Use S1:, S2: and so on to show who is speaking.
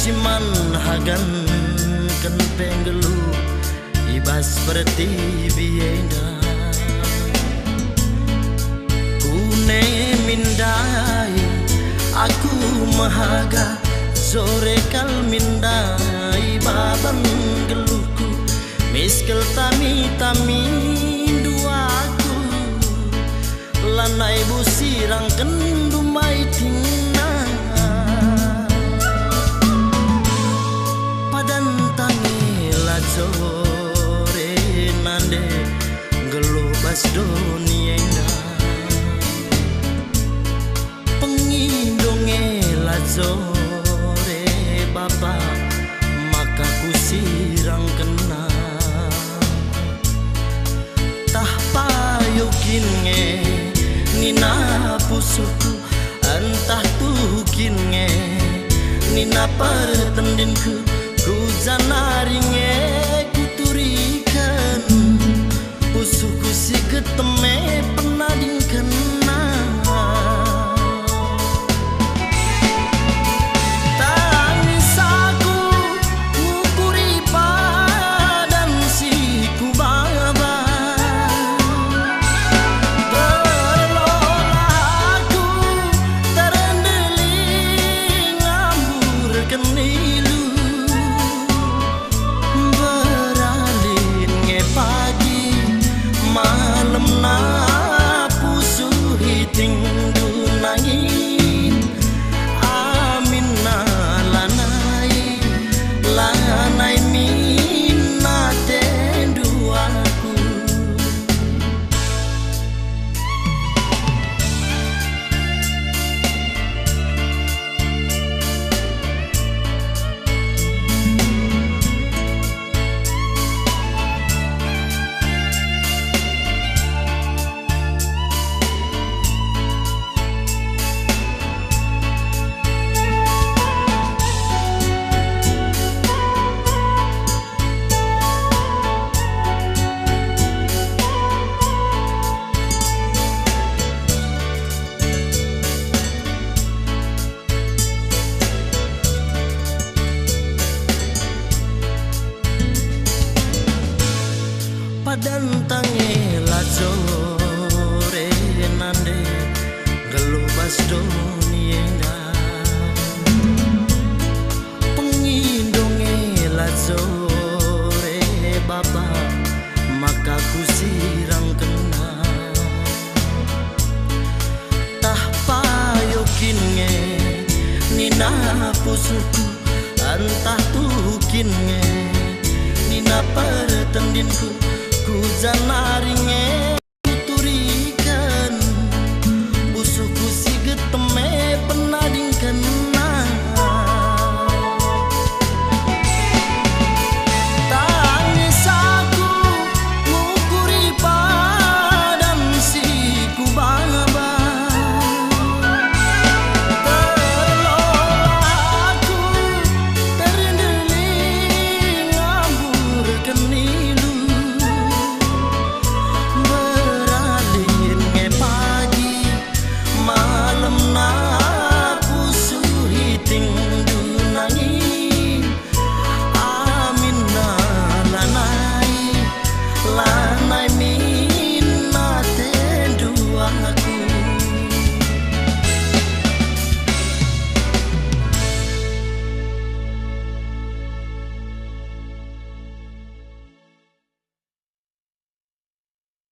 S1: siman hagan ken penggelu ibas seperti bienda kune mindai aku mahaga sore kal mindai baban geluhku miskel tami duaku lanai busirang kendumai tingna padan tangi lajore nande gelubas donienda pengindonge lajore bapa maka kusirang kena tah payukin nge nina pusuku entah tukin nge nina pertendinku ku janaringe kuturikan pusuku si keteme pernah dingkena tangis aku ngukuri padan si kubaba terlola aku terendeling ngambur kenilu beralin nge pagi malam na pusu hiting dunangin amin na lanai minate duaku padan tangi lajore nande gelubas donienda pengindonge lajore baba maka kusirang kena tah payokin nge nina pusuku entah tukin nge nina pertendinku ku janaringe